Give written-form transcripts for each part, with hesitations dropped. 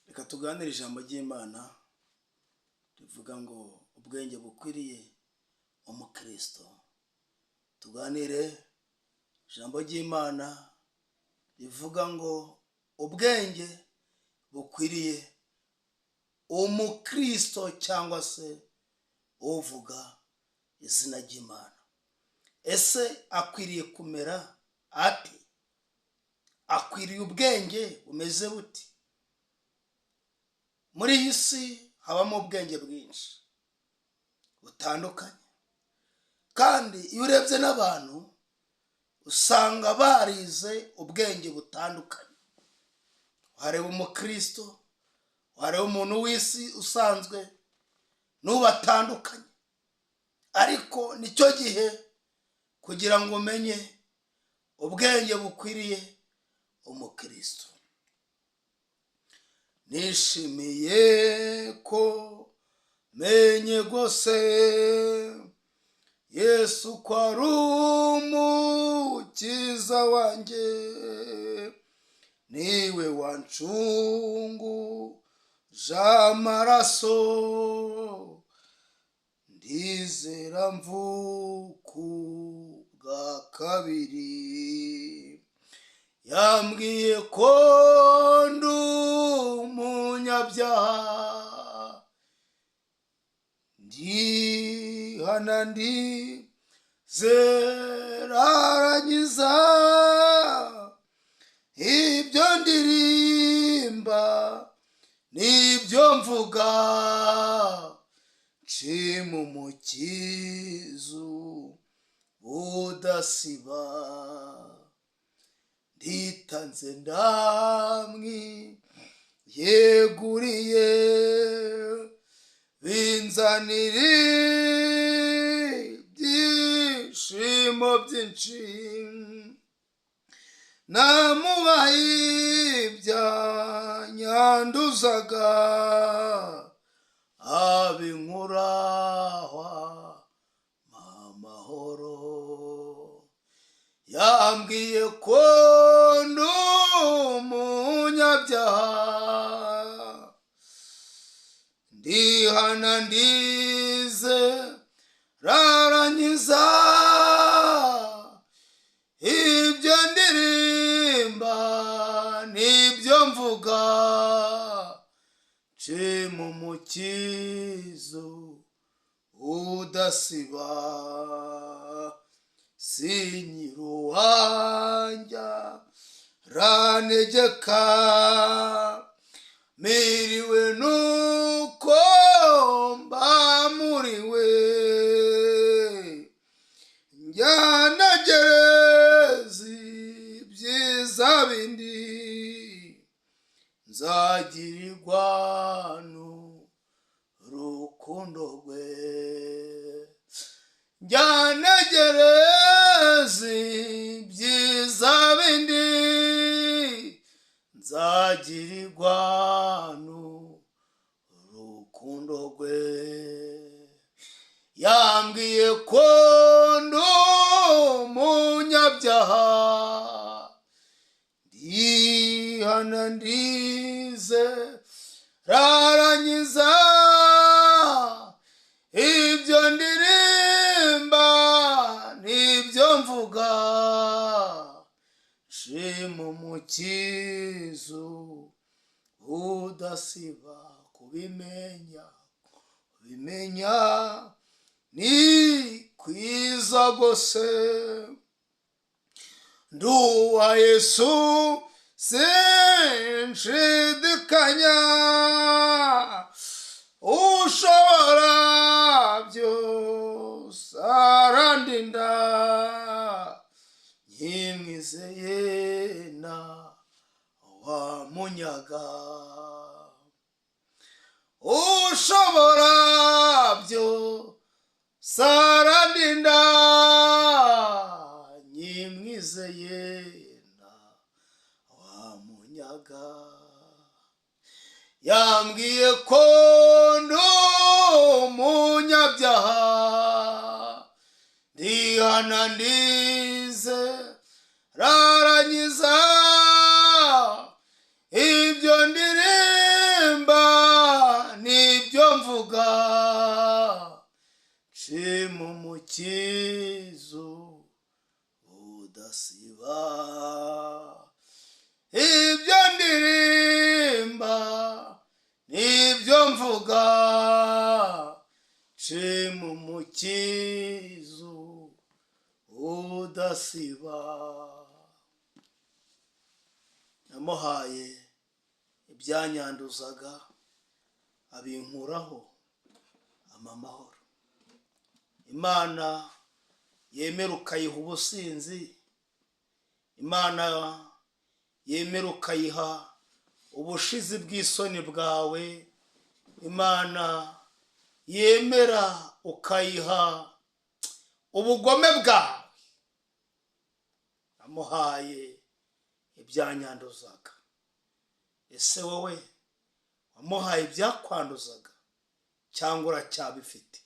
Reka tuganire ijambo ry'Imana rivuga ngo ubwenge bukwiriye umukristo. Tuganire ijambo ry'Imana rivuga ngo ubwenge bukwiriye umukristo cyangwa se uvuga izina ry'Imana. Ese akwiriye kumera ate? Akwiriye ubwenge bumeze buti? Muri iyi si habamo ubwenge bwinshi butandukanye, kandi iyo urebye n'abantu usanga barize ubwenge butandukanye. Wareba umukristo, wareba umuntu w'isi usanzwe, n'ubatandukanye. Ariko nicyo gihe kugira ngo umenye ubwenge bukwiriye umukristo. Nishimiye ko menye gose Yesu ko ari umukiza wanjye, niwe wancunguje amaraso, ndizera mvuka ubwa kabiri. Yambwiye ko ndi umunyabyaha, ndihana ndizera arankiza. Ibyo ndirimba n'ibyo mvuga, nshima umukiza udasiba. Nditanze ndamwiyeguriye, binzanira ibyishimo byinshi. Namuhaye ibyanyanduzaga, abinkuraho amahoro. Yambwiye ko ndi umunyabyaha, ndihana ndizera arankiza. Ibyo ndirimba n'ibyo mvuga, nshima umukiza udasiba. Sinyiruwanja ranegeka, miriwe nuko mbamuriwe. Njyanagereza ibyiza bindi, nzagirirwa n'urukundo rwe. Njyanagereza ibyiza bindi, nzagirirwa n'urukundo rwe. Yambwiye ko ndi umunyabyaha, ndihana ndizera arankiza. Ibyo ndirimba n'ibyo mvuga, nshima umukiza udasiba. Kubimenya ni kwiza gose. Ndi uwa Yesu sinshidikanya, ushobora byose arandinda. Nkimwizeye wamunyaga, ushobora byose arandinda. Nkimwizeye wamunyaga. Yambwiye ko ndi umunyabyaha, ndihana ndizera arankiza. Ibyo ndirimba umukizo udasiba. Ibyo ndirimba n'ibyo mvuga nshima umukizo udasiba. Namuhaye ibyanyanduzaga abinkuraho amahoro. Imana yemera ukayiha ubusinzi, Imana yemera ukayiha ubushizi bw'isoni bwawe, Imana yemera ukayiha ubugome bwawe. Namuhaye ibyanyanduzaga. Ese wowe wamuhaye ibyakwanduzaga cyangwa uracyabifite?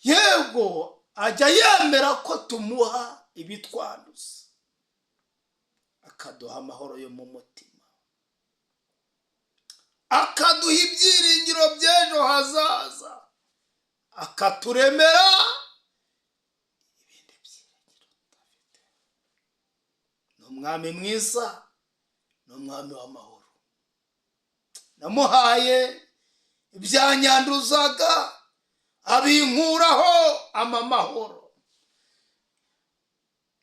Yego ajya yemera ko tumuha ibitwanduza, akaduha amahoro yo mu mutima, akaduha ibyiringiro by'ejo hazaza, akaturemera ibindi byiringiro tudafite. Ni umwami mwiza, ni umwami w'amahoro. Namuhaye ibyanyanduzaga abinkuraho amahoro.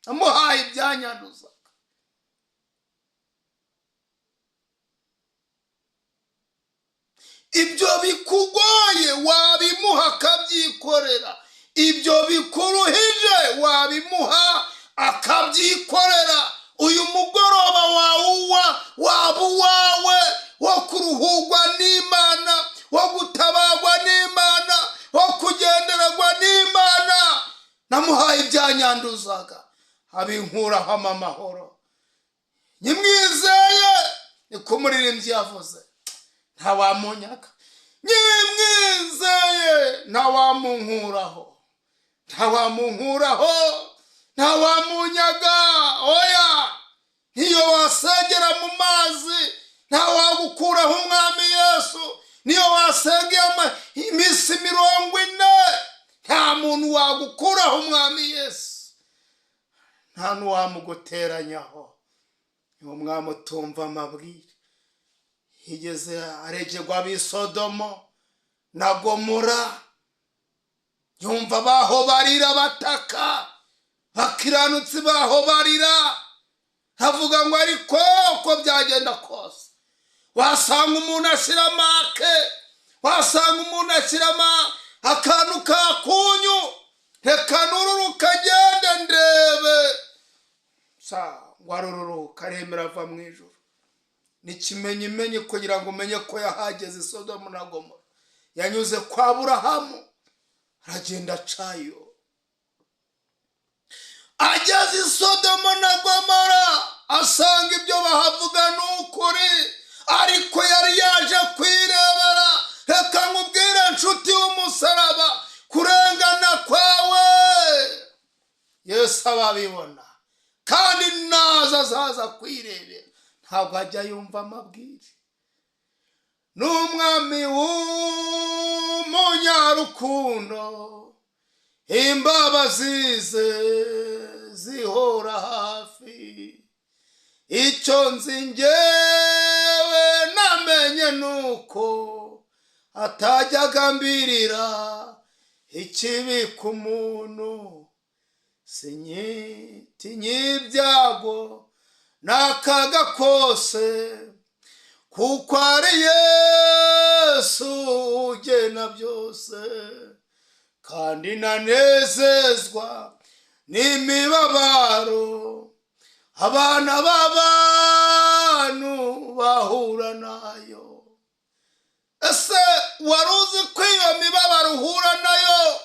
Namuhaye ibyanyanduzaga. Ibyo bikugoye wabimuha akabyikorera, ibyo bikuruhije wabimuha akabyikorera. Uyu mugoroba waba uwawe wo kuruhurwa n'Imana, wo gutabagwa n'Imana, wo kugendererwa n'Imana. Namuhaye ibyanyanduzaga abinkuraho amahoro. Nyimwizeye niko umuririmbyi yavuze, ntawamunyaga. Nyimwizeye ntawamunkuraho, ntawamunkuraho, ntawamunyaga. Oya, niyo wasengera mu mazi ntawagukuraho umwami Yesu. Niyo wasengera iminsi 40 nta muntu wagukuraho umwami Yesu, nta n'uwamuguteranyaho. Niyo mwami utumva amabwire. Higeze aregerwa ab'i Sodomo na Gomora, yumva baho barira bataka, bakiranutsi baho barira, havuga ngo ariko uko byagenda kose wasanga umuntu ashyira make, wasanga umuntu ashyiramo akantu kakunyu, reka nururuka agende ndebe. Ngo arururuka aremera ava mu ijuru. N'ikimenyimenyi kugira ngo umenye ko yahageze i Sodomu na Gomora. Yanyuze kwa Aburahamu aragenda acayo. Ageze i Sodomu na Gomora asanga ibyo bahavuga n'ukuri, ariko yari yaje kwirebera. Reka nkubwire nshuti y'umusaraba, kurengana kwawe Yesu ababibona, kandi naza azaza kwirebera. Ntabwo ajya yumva amabwire. N'umwami w'umunyarukundo, imbabazi ze zihora hafi. Icyo nzi njyewe namenye nuko atajyaga ambirira ikibi ku muntu. Sinyitinye ibyago n'akaga kose, kuko ari Yesu ugena byose. Kandi nanezezwa n'imibabaro abana b'abantu bahura nayo. Ese wari uzi ko iyo mibabaro uhura nayo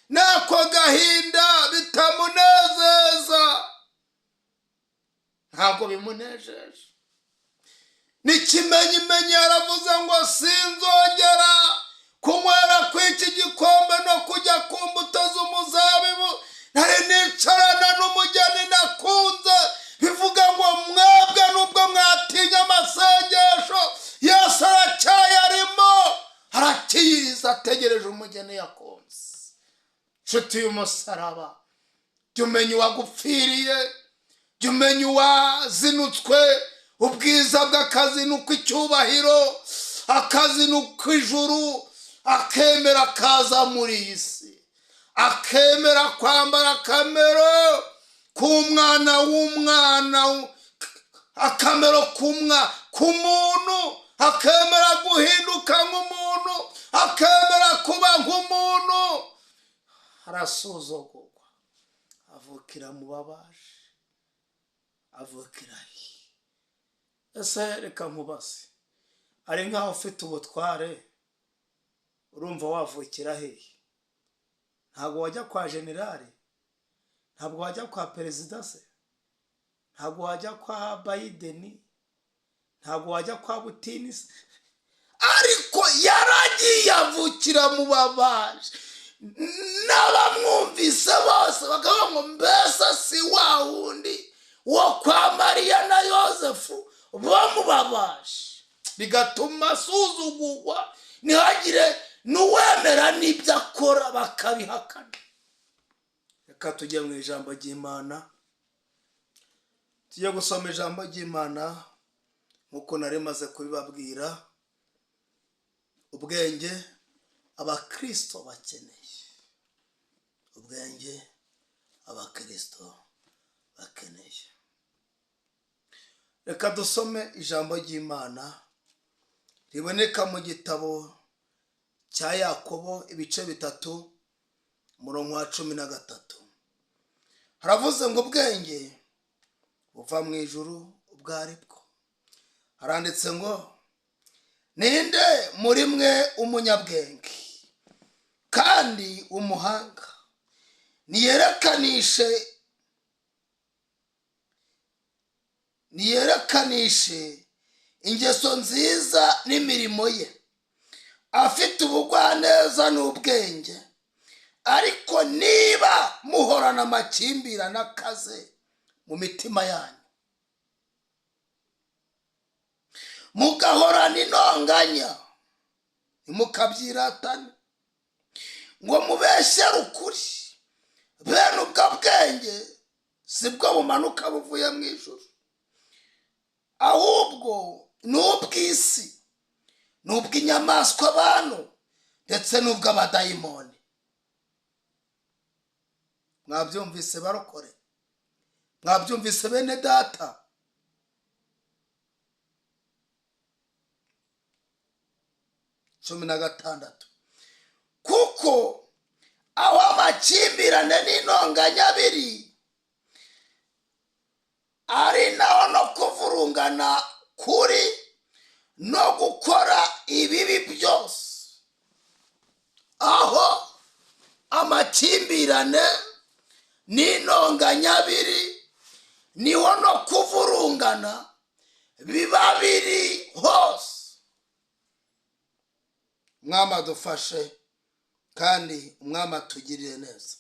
n'ako gahinda bitamunezeza? Ntabwo bimunejeje. N'ikimenyimenyi yaravuze ngo sinzongera kunywera kw'iki gikombe no kujya ku mbuto z'umuzabibu nari nicarana n'umugeni nakunze. Bivuga ngo mwebwe nubwo mwatinya amasengesho, Yesu aracyayarimo, arakiyiriza ategereje umugeni yakunze. Nshuti y'umusaraba, jya umenya uwagupfiriye, jya umenya uwazinutswe ubwiza bw'akazi nuko icyubahiro, akazi nuko ijuru, akemera kaza muri iyi si, akemera kwambara akamero k'umwana w'umwana, akamero k'umuntu, akemera guhinduka nk'umuntu, akemera kuba nk'umuntu. Arasuzugurwa, avukira mu babaje, avukira he? Ese reka nkubaze, ari nkaho ufite ubutware, urumva wavukira hehe? Ntabwo wajya kwa generali, ntabwo wajya kwa perezida se, ntabwo wajya kwa Biden, ntabwo wajya kwa Putin se, ariko yaragiye avukira mu babaje. N'abamwumvise bose bakavuga ngo mbese si wa wundi wo kwa Mariya na Yosefu bamubabaje, bigatuma asuzugurwa, ntihagire n'uwemera n'ibyo akora, bakabihakana. Reka tujye mu ijambo ry'Imana, tujye gusoma ijambo ry'Imana nk'uko nari maze kubibabwira. Ubwenge abakristo bakeneye, ubwenge abakristo bakeneye. Reka dusome ijambo ry'Imana riboneka mu gitabo cya Yakobo ibice 3 umurongo wa 13. Haravuze ngo ubwenge buva mu ijuru ubwo ari bwo. Haranditse ngo ninde muri mwe umunyabwenge kandi umuhanga, niyerekanishe ingeso nziza n'imirimo ye, afite ubugwaneza n'ubwenge. Ariko niba muhorana amakimbirane akaze mu mitima yanyu, mugahorana intonganya, ntimukabyiratane ngo mubeshyere ukuri, bene ubwo bwenge sibwo bumanuka buvuye mu ijuru, ahubwo ni ubw'isi, ni ubw'inyamaswa abantu, ndetse n'ubw'abadayimoni. Mwabyumvise barokore? Mwabyumvise bene data? Cumi na gatandatu. Kuko aho amakimbirane n'intonganya biri, ari naho no kuvurungana kuri no gukora ibibi byose. Aho amakimbirane n'intonganya biri, niho no kuvurungana biba biri hose. Umwami adufashe kandi umwami atugirire neza.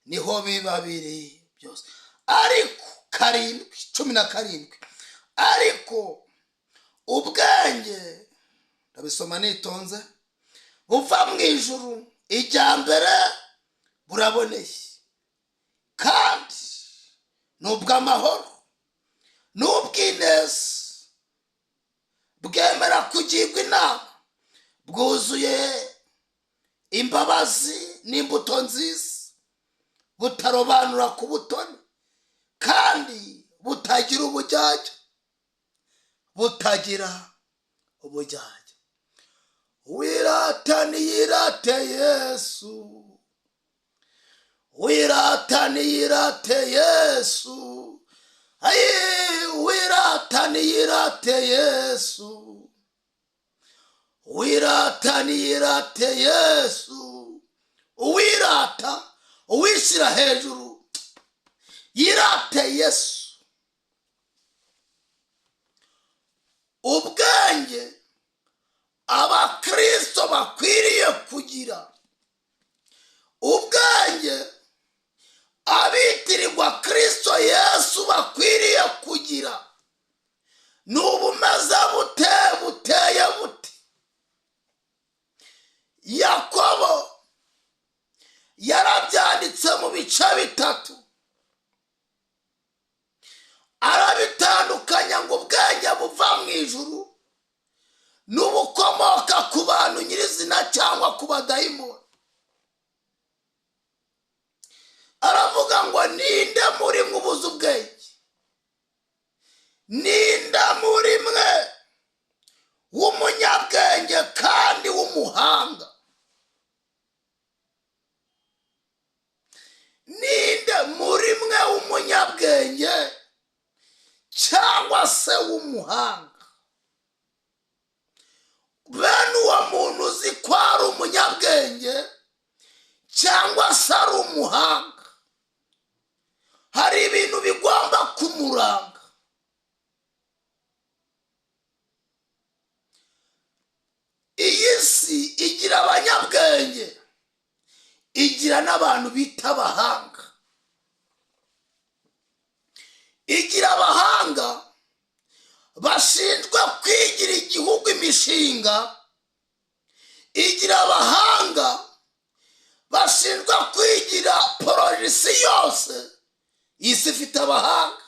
Niho biba biri byose. Ariko 17, ariko ubwenge, ndabisoma nitonze, buva mu ijuru, ijya mbere buraboneye kandi n'ubw'amahoro, n'ubw'ineza, bwemera kugirwa inama, bwuzuye imbabazi n'imbuto nziza, butarobanura ku butoni, kandi butagira ubujyajya, butagira ubujyajya. Wirata niyirate Yesu, wirata niyirate Yesu, wirata niyirate Yesu, wirata niyirate Yesu. Uwirata, uwishyira hejuru, yirate Yesu. Ubwenge abakristo bakwiriye kugira, ubwenge abitirirwa Kristo Yesu bakwiriye kugira, n'ubumeze buteye bute. yakobo yarabyanditse mu bice bitatu, arabitandukanya ngo ubwenge buva mu ijuru n'ubukomoka ku bantu nyirizina cyangwa ku badayimoni. aravuga ngo ninde muri mwe ubuze ubwenge, ninde muri mwe w'umunyabwenge kandi w'umuhanga, ninde muri mwe w'umunyabwenge cyangwa se w'umuhanga. bene uwo muntu uzi ko ari umunyabwenge cyangwa se ari umuhanga, hari ibintu bigomba kumuranga. iyi si igira abanyabwenge, igira n'abantu bita abahanga. igira abahanga bashinzwe kwigira igihugu imishinga, igira abahanga bashinzwe kwigira porojisi yose. iyi si ifite abahanga,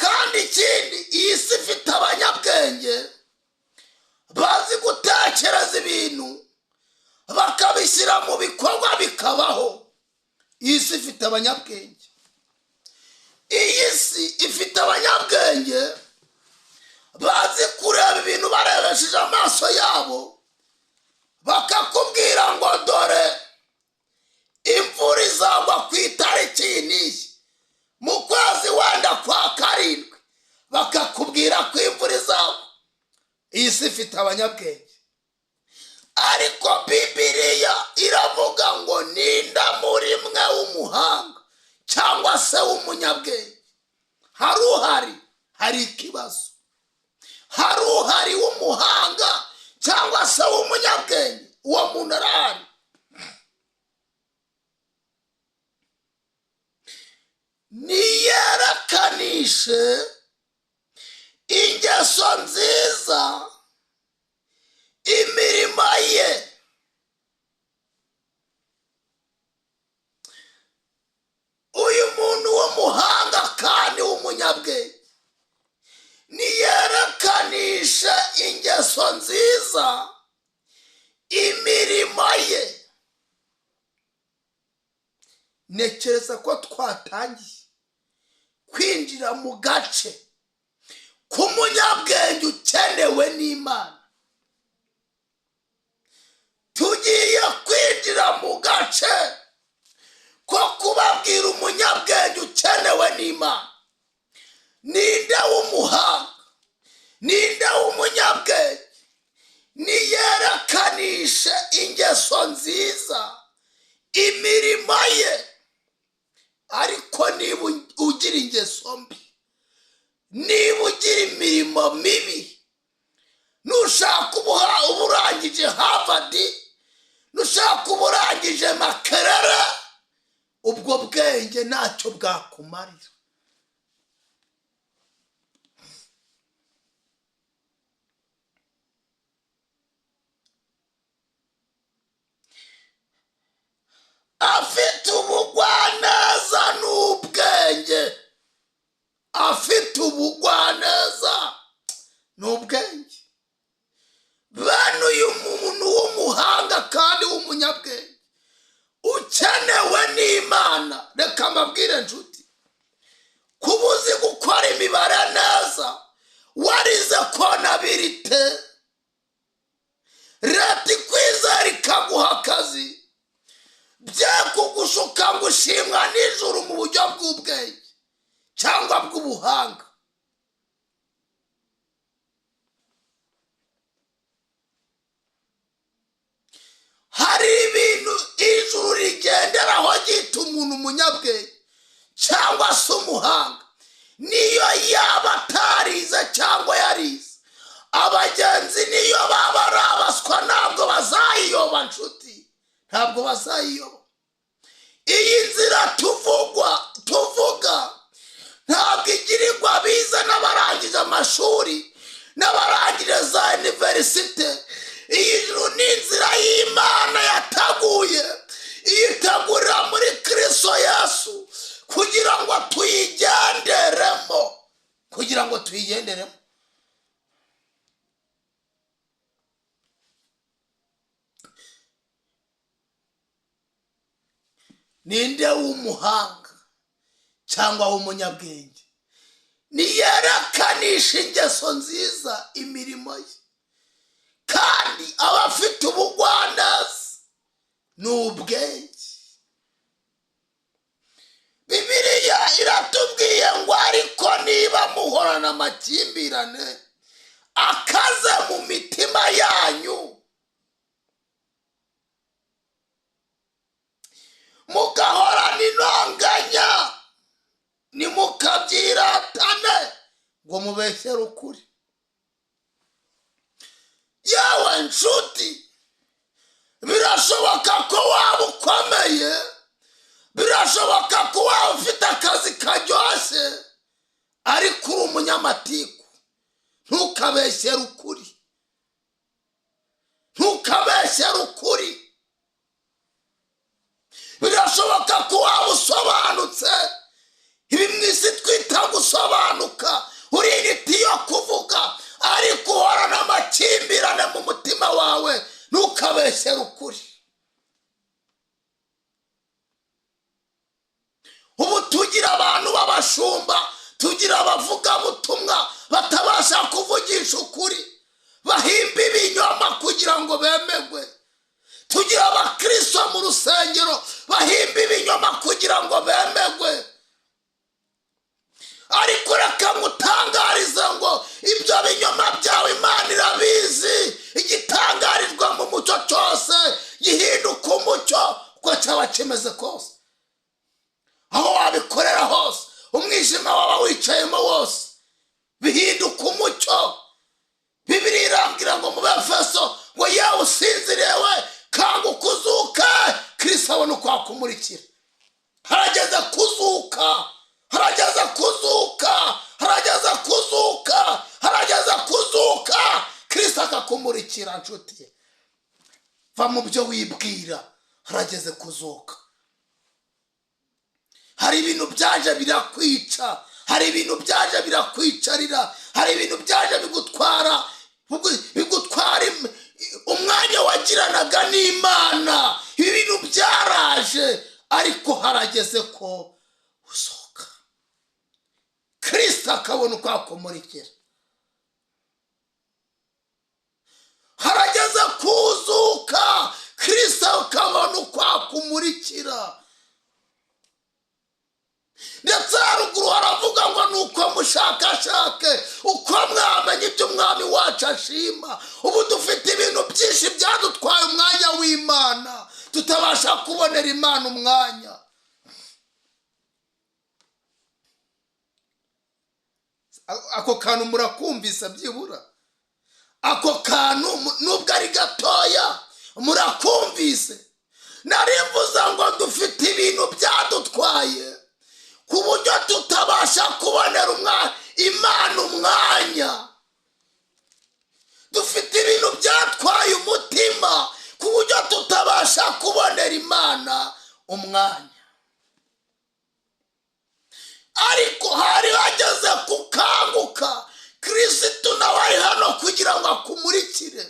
kandi ikindi iyi si ifite abanyabwenge bazi gutekereza ibintu bakabishyira mu bikorwa bikabaho. iyi si ifite abanyabwenge, iyi si ifite abanyabwenge bazi kureba ibintu barebesheje amaso yabo, bakakubwira ngo dore imvura izagwa ku itariki iyi n'iyi mu kwezi wenda kwa karindwi, bakakubwira ko imvura izagwa. iyi si ifite abanyabwenge, ariko Bibiliya iravuga ngo ninde muri mwe w'umuhanga cyangwa se w'umunyabwenge. hari uhari, hari ikibazo. hari uhari w'umuhanga cyangwa se w'umunyabwenge, uwo muntu arahari. niyerekanishe ingeso nziza imirimo ye. uyu muntu w'umuhanga kandi w'umunyabwenge niyerekanishe ingeso nziza imirimo ye. ntekereza ko twatangiye kwinjira mu gace k'umunyabwenge ukenewe n'Imana. tugiye kwinjira mu gace ko kubabwira umunyabwenge ukenewe n'Imana. ninde w'umuhanga, ninde w'umunyabwenge niyerekanishe ingeso nziza imirimo ye. ariko niba ugira ingeso mbi, niba ugira imirimo mibi, nushaka uba urangije Harvard, nushaka uba urangije Makerere, ubwo bwenge ntacyo bwakumarira. afite ubugwaneza n'ubwenge, afite ubugwaneza n'ubwenge. bene uyu muntu w'umuhanga kandi w'umunyabwenge ukenewe n'Imana. reka mbabwire nshuti, kuba uzi gukora imibare neza, warize konabilite, leta ikwizera ikaguha akazi, bye kugushuka ngo ushimwa n'ijuru mu buryo bw'ubwenge cyangwa bw'ubuhanga. hari ibintu ijuru rigenderaho ryita umuntu umunyabwenge cyangwa se umuhanga, niyo yaba atarize cyangwa yarize. abagenzi niyo baba ari abaswa ntabwo bazayiyoba nshuti, ntabwo bazayiyoba. iyi nzira tuvuga ntabwo igirirwa biza n'abarangije amashuri n'abarangije za iniverisite. iyi juru ni inzira y'Imana yataguye iyitegurira muri Kristo Yesu kugira ngo tuyigenderemo. Ninde w'umuhanga cyangwa w'umunyabwenge niyerekanisha ingeso nziza imirimo ye, kandi abafite ubugwaneza n'ubwenge. Bibiliya iratubwiye ngo ariko niba muhorana amakimbirane akaze mu mitima yanyu, mugahorana intonganya, nimukabyiratane ngo mubeshere ukuri. Yewe nshuti, birashoboka ko waba ukomeye, birashoboka ko waba ufite akazi karyoshye, ariko uri umunyamatiku. Ntukabeshere ukuri, ntukabeshere ukuri. Birashoboka ko waba usobanutse, ibi mu isi twita gusobanuka, uri intiti yo kuvuga, ariko uhorana amakimbirane mu mutima wawe. Ntukabeshere ukuri. Ubu tugira abantu b'abashumba, tugira abavugabutumwa batabasha kuvugisha ukuri, bahimba ibinyoma kugira ngo bemegwe. Tugira abakristo mu rusengero bahimba ibinyoma kugira ngo bemegwe. Ariko reka ngutangarize ngo ibyo binyoma byawe Imana irabizi. Igitangarizwa mu mucyo cyose gihinduka umucyo uko cyaba kimeze kose. Aho wabikorera hose, umwijima waba wicayemo wose, bihinduka umucyo. Bibiliya irambwira ngo mu Befeso ngo yewe usinziriwe kanguka uzuke, Kristo abone uko akumurikira. Harageze kuzuka, harageze kuzuka, harageze kuzuka, harageze kuzuka, Kristo akakumurikira. Nshuti, va mu byo wibwira, harageze kuzuka. Hari ibintu byaje birakwica, hari ibintu byaje birakwicarira, hari ibintu byaje bigutwara umwanya wagiranaga n'Imana. Ibi bintu byaraje, ariko harageze ko usohoka, Kristo akabona uko akumurikira. Harageze kuzuka, Kristo akabona uko akumurikira. Ndetse haruguru haravuga ngo nuko mushakashake uko mwamenye ibyo umwami wacu ashima. Ubu dufite ibintu byinshi byadutwaye umwanya w'Imana, tutabasha kubonera Imana umwanya. Ako kantu murakumvise byibura? Ako kantu nubwo ari gatoya murakumvise? Narimvuze ngo dufite ibintu byadutwaye ku buryo tutabasha kubonera Imana umwanya. Dufite ibintu byatwaye umutima ku buryo tutabasha kubonera Imana umwanya. Ariko hari hageze kukanguka, Kristo nawe ari hano kugira ngo akumurikire.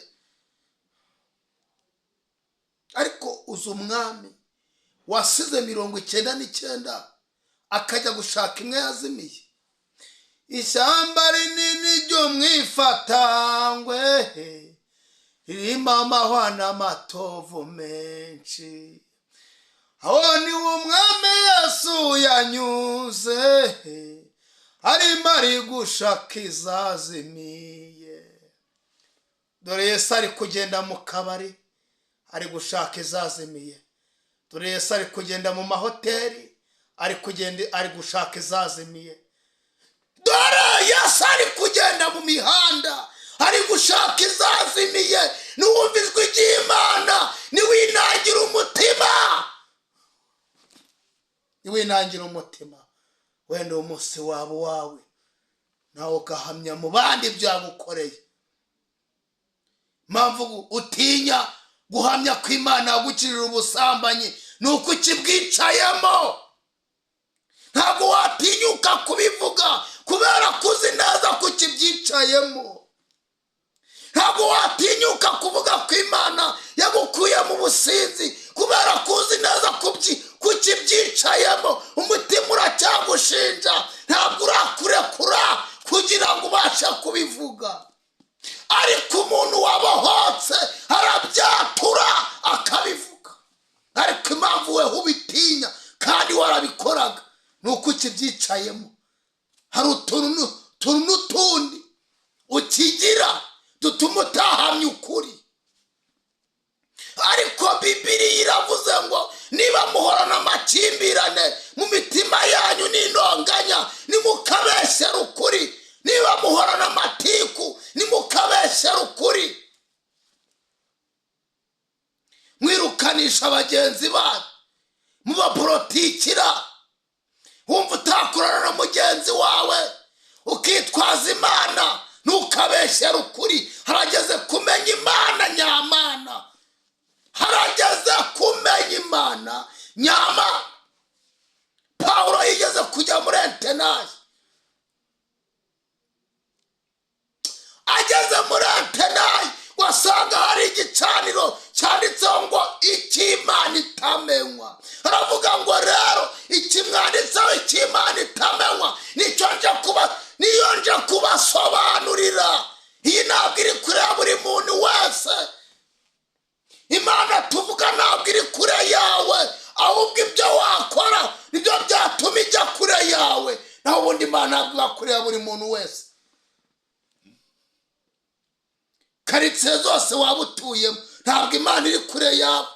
Ariko uzi umwami wasize 99 akajya gushaka imwe yazimiye. Ishyamba rinini ryo mwifatangwe ririmo amahwa n'amatovu menshi, aho ni umwami Yesu yanyuze, arimo ari gushaka izazimiye. Dore Yesu ari kugenda mu kabari, ari gushaka izazimiye. Dore Yesu ari kugenda mu mahoteli, ari gushaka izazimiye. Dore Yesu ari kugenda mu mihanda, ari gushaka izazimiye. Nuwumva ijwi ry'Imana niwinangira umutima, niwinangira umutima, wenda umunsi wawe nawe ugahamya mu bandi byagukoreye. mpamvu utinya guhamya ko Imana yagukirira ubusambanyi nuko ukibwicayemo. Ntabwo watinyuka kubivuga kubera kuzi neza ko ukibyicayemo. Ntabwo watinyuka kuvuga ko Imana yagukuye mu businzi kubera kuzi neza ko ukibyicayemo. Umutima uracyagushinja, ntabwo urakurekura kugira ngo ubashe kubivuga. Ariko umuntu wabohotse arabyatura akabivuga. Ariko impamvu we ubitinya kandi warabikoraga nuko ukibyicayemo. Hari utuntu n'utundi ukigira dutuma utahamya ukuri. Ariko Bibiliya iravuze ngo niba muhorana amakimbirane mu mitima yanyu n'intonganya, nimukabeshyera ukuri. Niba muhorana amatiku, nimukabeshyera ukuri. Mwirukanisha bagenzi banyu, mubapolitikira. Wumva utakorana na mugenzi wawe ukitwaza Imana, ntukabeshyera ukuri. Harageze kumenya Imana nyamana. Harageze kumenya Imana nyamana. Pawulo yigeze kujya muri Atenayi. Ageze muri Atenayi wasanga hari igicaniro cyanditseho ngo icy'Imana itamenywa. Aravuga ngo rero ikimwanditseho icy'Imana itamenywa niyo nje kubasobanurira. Iyi ntabwo iri kure ya buri muntu wese. Imana tuvuga ntabwo iri kure yawe, ahubwo ibyo wakora nibyo byatuma ijya kure yawe. Naho ubundi Imana ntabwo iba kure ya buri muntu wese. Karitsiye zose waba utuyemo ntabwo Imana iri kure yawe.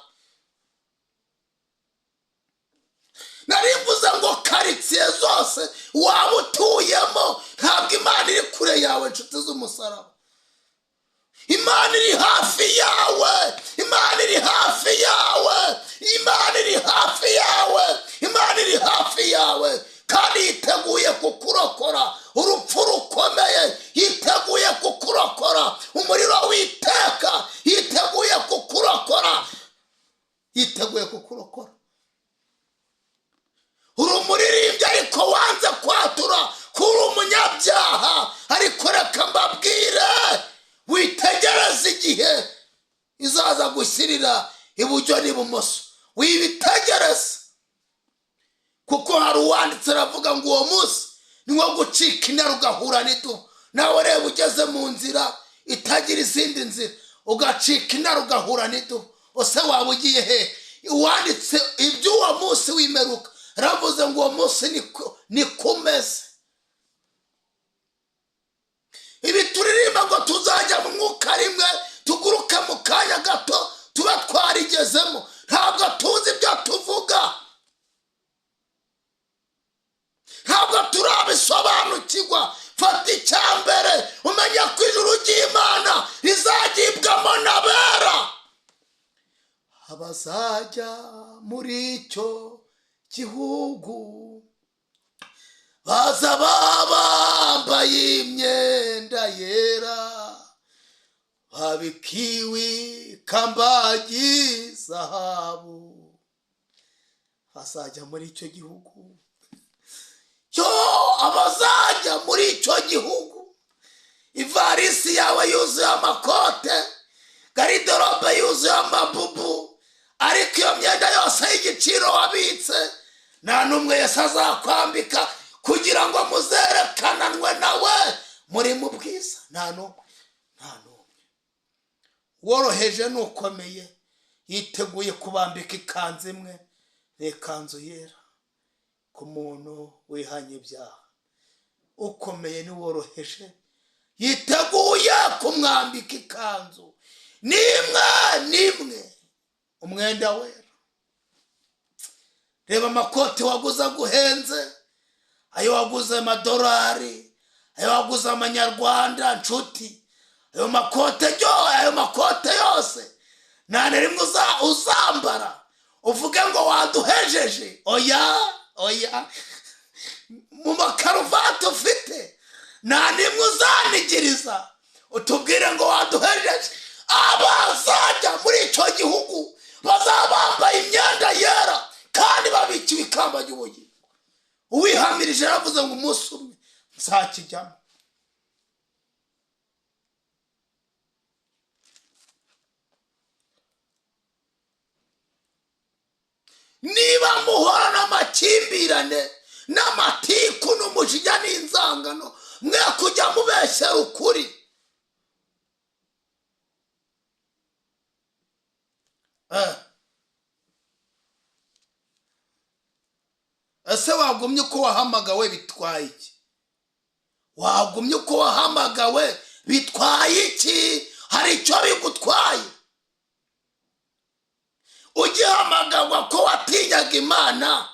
Narivuze ngo karitsiye zose waba utuyemo ntabwo Imana iri kure yawe. Inshuti z'umusaraba, Imana iri hafi yawe. Imana iri hafi yawe. Imana iri hafi yawe. Imana iri hafi yawe kandi yiteguye kukurokora urupfu rukomeye. Yiteguye kukurokora umuriro w'iteka. Yiteguye kukurokora. Yiteguye kukurokora. Uri umuririmbyi ariko wanze kwatura kuri umunyabyaha. Ariko reka mbabwire, witegereze igihe izaza gushyirira iburyo n'ibumoso. Wibitegereze, kuko hari uwanditse aravuga ngo uwo munsi ni nko gucika intare ugahura n'idubu. Nawe reba ugeze mu nzira itagira izindi nzira ugacika intare ugahura n'idubu, ose waba ugiye he? Uwanditse iby'uwo munsi w'imeruka aravuze ngo uwo munsi ni kumeze. Ibi turirimba ngo tuzajya mu mwuka rimwe, tuguruke mu kanya gato tube twarigezemo. Ntabwo tuzi ibyo tuvuga, ntabwo turabisobanukirwa. Fata icyambere umenye ko ijuru ry'Imana rizagibwamo n'abera. Abazajya muri icyo gihugu baza bambaye imyenda yera, babikiwe ikamba ry'izahabu. Bazajya muri icyo gihugu. Abazajya muri icyo gihugu, ivarisi yawe yuzuye amakote, gariderobe yuzuye amabubu, ariko iyo myenda yose y'igiciro wabitse nta n'umwe Yesu azakwambika kugira ngo muzerekananwe nawe muri mu bwiza. Nta n'umwe. Woroheje n'ukomeye yiteguye kubambika ikanzu imwe, n'ikanzu yera ku muntu wihanye ibyaha. Ukomeye n'uworoheje yiteguye kumwambika ikanzu n'imwe umwenda wera. Reba amakoti waguze aguhenze, ayo waguze amadolari, ayo waguze amanyarwanda. Nshuti, ayo makote yose nta na rimwe uzambara uvuge ngo waduhejeje. Oya, mu makaruvati ufite nta nimwe uzanigiriza utubwire ngo waduhejeje. abazajya muri icyo gihugu bazaba bambaye imyenda yera kandi babikiwe ikamba ry'ubugingo. Uwihamirije yaravuze ngo umunsi umwe nzakijyamo. Niba muhora n'amakimbirane n'amatiku n'umujinya n'inzangano, mwe kujya mubeshyera ukuri. Ese wagumye uko wahamagawe bitwaye iki? Wagumye uko wahamagawe bitwaye iki? Hari icyo bigutwaye? Ugihamagarwa ko watinyaga Imana,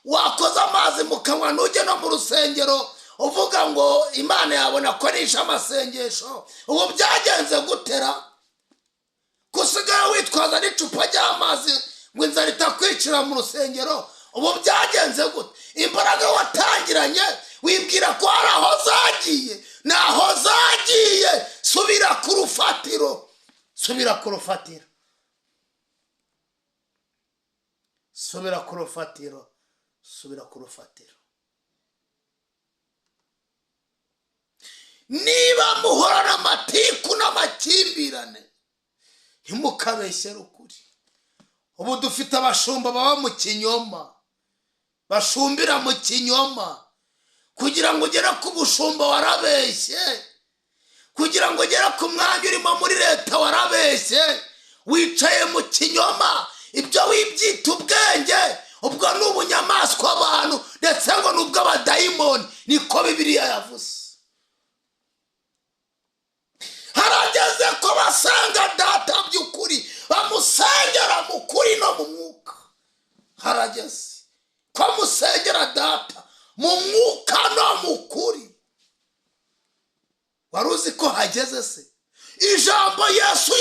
wakoze amazi mu kanwa ntujye no mu rusengero uvuga ngo Imana yabona ko nisha amasengesho, ubu byagenze gutera? Kusigaye witwaza n'icupa ry'amazi ngo inzara itakwicira mu rusengero, ubu byagenze gute? Imbaraga watangiranye wibwira ko hari aho zagiye, naho zagiye. Subira ku rufatiro, subira ku rufatiro, subira ku rufatiro, subira ku rufatiro. Niba muhora n'amatiku n'amakimbirane, ntimukabeshyere ukuri. Ubu dufite abashumba baba mu kinyoma, bashumbira mu kinyoma. Kugira ngo ugere ku bushumba warabeshye, kugira ngo ugere ku mwanya urimo muri leta warabeshye, wicaye mu kinyoma. Ibyo wibyita ubwenge, ubwo ni ubunyamaswa abantu, ndetse ngo nubwo abadayimoni, niko Bibiliya yavuze. Harageze ko basanga data by'ukuri, bamusengera mu kuri no mu mwuka. Harageze ko musengera data mu mwuka no mu kuri. Wari uzi ko hageze se? Ijambo Yesu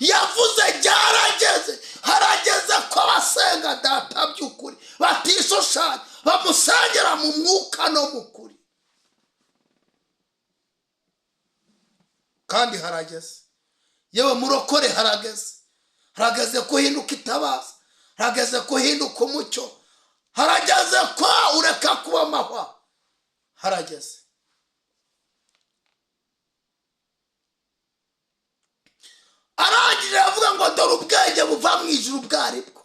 yavuze ryarageze. Harageze ko basenga data by'ukuri, batishushanya, bamusengera mu mwuka no mu kuri. Kandi harageze, yewe murokore, harageze kuhinduka itabaza, harageze kuhinduka umucyo, harageze ko ureka kuba amahwa. Harageze. Arangije avuga ngo dore ubwenge buva mu ijuru bwaribwo.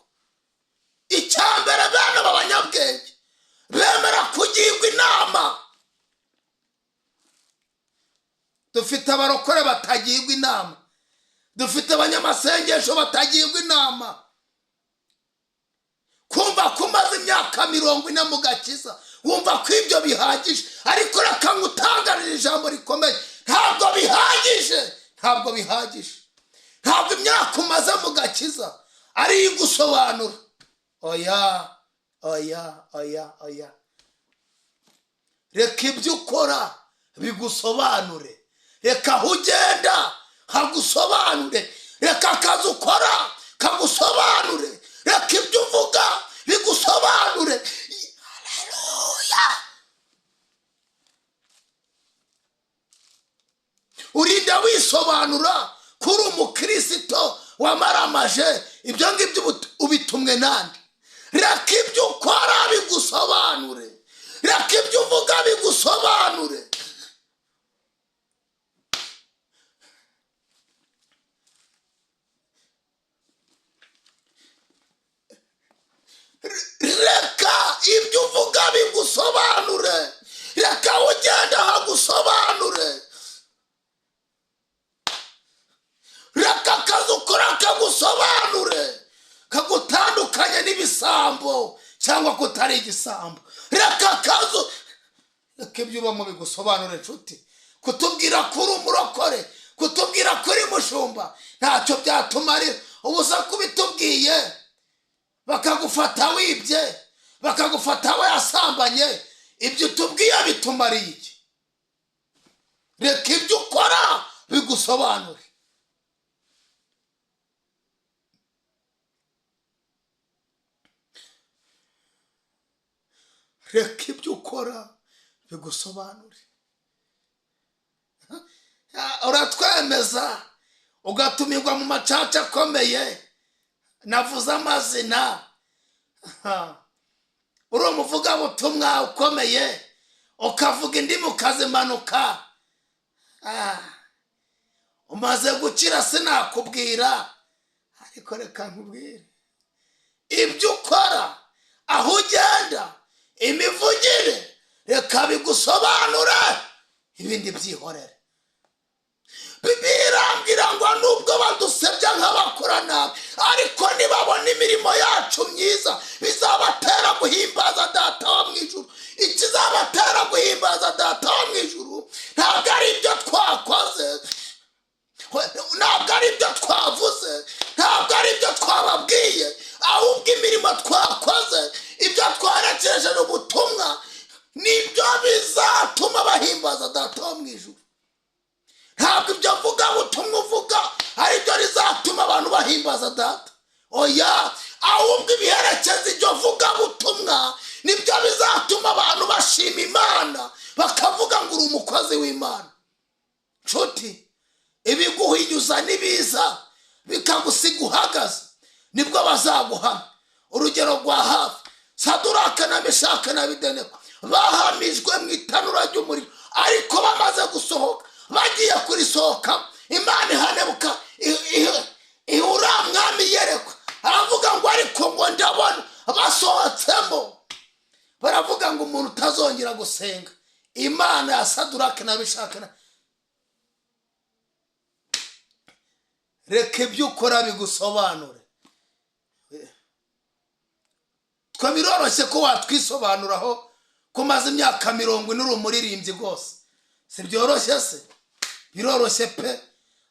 Icyambere, bene b'abanyabwenge bemera kugirwa inama. Dufite abarokore batagirwa inama, dufite abanyamasengesho batagirwa inama. Kumva ko umaze imyaka 40 mu gakiza, wumva ko ibyo bihagije, ariko reka ngutangarire ijambo rikomeye. Ntabwo bihagije, ntabwo bihagije. Ntabwo imyaka umaze mu gakiza ari igusobanura. Oya, oya, oya, oya. Reka ibyo ukora bigusobanure, reka aho ugenda hagusobanure, reka akazi ukora kagusobanure, reka ibyo uvuga bigusobanure. Haleluya. Urinda wisobanura kuri umukristo wamaramaje, ibyo ngibyo ubitumwe nande? Reka ibyo ukora bigusobanure, reka ibyo uvuga bigusobanure. Reka ibyo uvuga bigusobanure, reka ugenda hagusobanure, reka akazi ukora kagusobanure, kagutandukanye n'ibisambo cyangwa kutari igisambo. Reka akazi, reka ibyo ubamo bigusobanure. Nshuti, kutubwira kuri umurokore, kutubwira kuri mushumba ntacyo byatumarira. Ubusa kubitubwiye bakagufata wibye, bakagufata wayasambanye, ibyo tubwiye bitumariye iki? Reka ibyo ukora bigusobanure. Reka ibyo ukora bigusobanure. Uratwemeza ugatumirwa mu macaca akomeye navuze amazina, uri umuvugabutumwa ukomeye ukavuga indimi ukazimanuka, umaze gukira sinakubwira, ariko reka nkubwire ibyo ukora aho ugenda imivugire reka bigusobanure, ibindi byihorere. Bibiliya irambwira ngo nubwo badusebya nk'abakora nabi, ariko nibabona imirimo yacu myiza bizabatera guhimbaza data wo mu ijuru. Ikizabatera guhimbaza data wo mu ijuru ntabwo ari ibyo twakoze, ntabwo ari ibyo twavuze, ntabwo ari ibyo twababwiye, ahubwo imirimo twakoze, ibyo twarekeje ubutumwa nibyo bizatuma bahimbaza data wo mu ijuru. Ntabwo ibyo vuga butumwa uvuga ari byo rizatuma abantu bahimbaza data, oya, ahubwo ibiherekeza ibyo vuga butumwa nibyo bizatuma abantu bashima Imana, bakavuga ngo uri umukozi w'Imana. Nshuti, ibiguhinyuza nibiza bikagusiga uhagaze nibwo bazaguhana. Urugero rwa hafi, Saduraka na Meshaki na Abedenego bahamijwe mu itanura ry'umuriro, ariko bamaze gusohoka, bagiye kurisohoka, Imana ihanebuka ihura mwami yerekwa, aravuga ngo ariko ngo ndabona basohotsemo, baravuga ngo umuntu utazongera gusenga Imana ya Saduraka na Meshaki. Reka ibyo ukora bigusobanure. Twe biroroshye ko watwisobanuraho kumaze imyaka 40 uri umuririmbyi rwose, si byoroshye se? Biroroshye pe,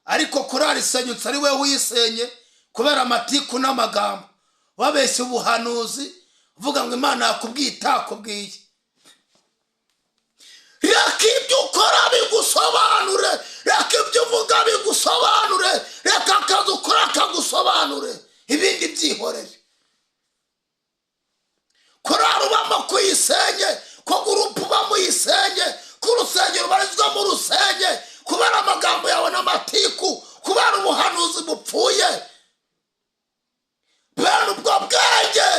ariko korari isenyutse ari wewe uyisenye kubera amatiku n'amagambo, wabeshye ubuhanuzi uvuga ngo Imana yakubwiye itakubwiye. Reka ibyo ukora bigusobanure, reka ibyo uvuga bigusobanure, reka akazi ukora kagusobanure, ibindi byihorere. Korari ubamo kuyisenye, ko gurupu ubamo uyisenye, ko urusengero ubarizwa mu rusenye, kubera amagambo yawe n'amatiku, kubera ubuhanuzi bupfuye. Bene ubwo bwenge,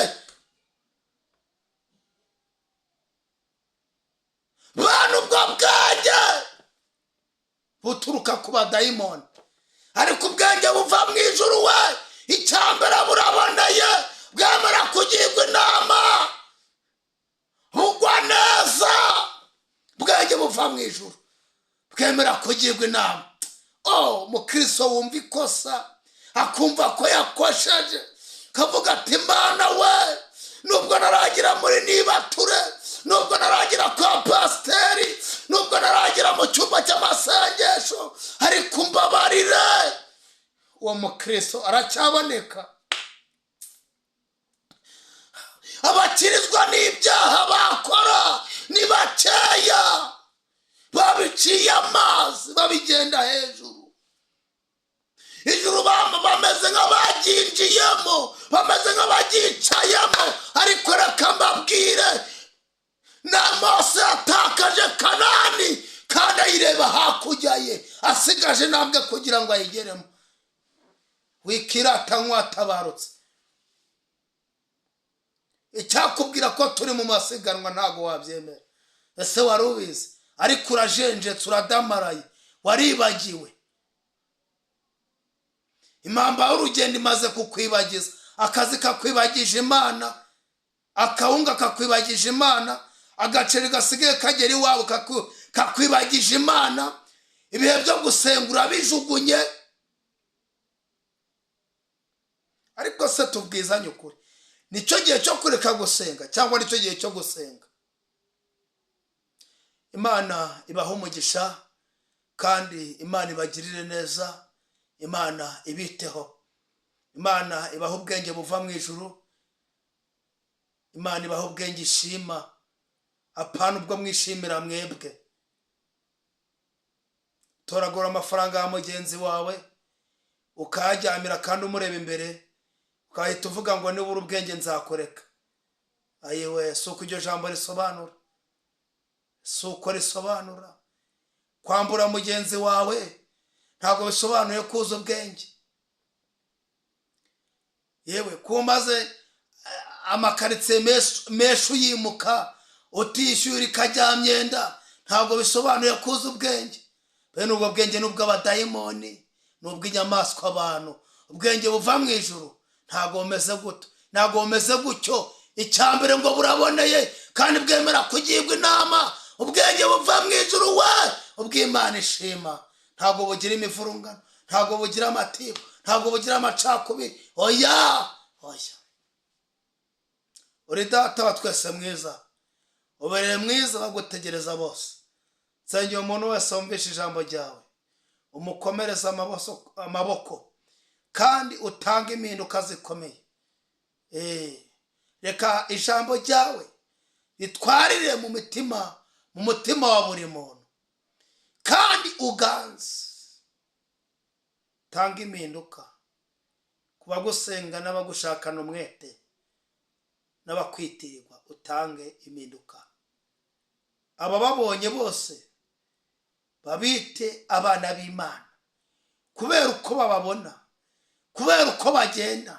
bene ubwo bwenge buturuka ku badayimoni, ariko ubwenge buva mu ijuru. We icyambere buraboneye, bwemera kugirwa inama, bugwa neza. Bwenge buva mu ijuru bwemera kugirwa inama. Mukristo wumva ikosa akumva ko yakosheje, kavuga ati Mana we, nubwo naragira muri Nibature, nubwo naragira kwa pasiteri, nubwo naragira mu cyumba cy'amasengesho, ariko mbabarire. Uwo mukristo aracyaboneka. Abakirizwa n'ibyaha bakora ni bakeya, babiciye amazi babigenda hejuru. Ijuru bameze nk'abaginjiyemo, bameze nk'abagicayemo, ariko reka mbabwire, na Mose yatakaje Kanani kandi ayireba hakurya ye, asigaje intambwe kugira ngo ayigeremo. Wikirata nk'uwatabarutse. Icyakubwira ko turi mu masiganwa ntago wabyemera. Ese wari ubizi? Ariko urajenjetse, uradamaraye, waribagiwe. Impamba y'urugendo imaze kukwibagiza, akazi kakwibagije Imana, akawunga kakwibagije Imana, agaceri gasigaye kagera iwawe kakwibagije Imana, ibihe byo gusengura bijugunye. Ariko se tubwizanye ukuri, nicyo gihe cyo kureka gusenga cyangwa nicyo gihe cyo gusenga? Imana ibaho umugisha, kandi Imana ibagirire neza, Imana ibiteho, Imana ibaho ubwenge buva mu ijuru, Imana ibaho ubwenge ishima, apana ubwo mwishimira mwebwe. Toragura amafaranga ya mugenzi wawe ukajyamira kandi umureba imbere, ukahita uvuga ngo nibura ubwenge nzakoreka. Ayiwe, suko iryo jambo risobanura, suko risobanura. Kwambura mugenzi wawe ntabwo bisobanuye kuza ubwenge. yewe kumaze amakaritsiye menshi yimuka utishyura ikajyamyenda, ntabwo bisobanuye kuza ubwenge. bene ubwo bwenge n'ubw'abadayimoni, n'ubw'inyamaswa abantu. ubwenge buva mu ijuru ntabwo bumeze guto, ntabwo bumeze gutyo. icyambere ngo buraboneye kandi bwemera kugirwa inama. ubwenge buva mu ijuru we, ubw'Imana ishima. ntabwo bugira imivurungano, ntabwo bugira amatiku, ntabwo bugira amacakubiri. oya oya. uri data wa twese mwiza, ubereye mwiza bagutegereza bose. nsengera umuntu wese wumvishe ijambo ryawe, umukomereze amaboko kandi utanga impinduka zikomeye. reka ijambo ryawe ritwarire mu mutima wa buri muntu, kandi uganze tanga impinduka ku bagusenga n'abagushakana umwete n'abakwitirirwa. utange impinduka. abababonye bose babite abana b'Imana, kubera uko bababona, kubera uko bagenda,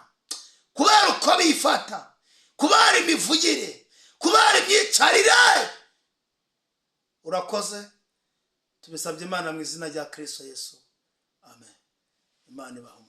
kubera uko bifata, kubera imivugire, kubera imyicarire. urakoze, tubisabye Imana mu izina rya Kristo Yesu, amen. Imana ibahe.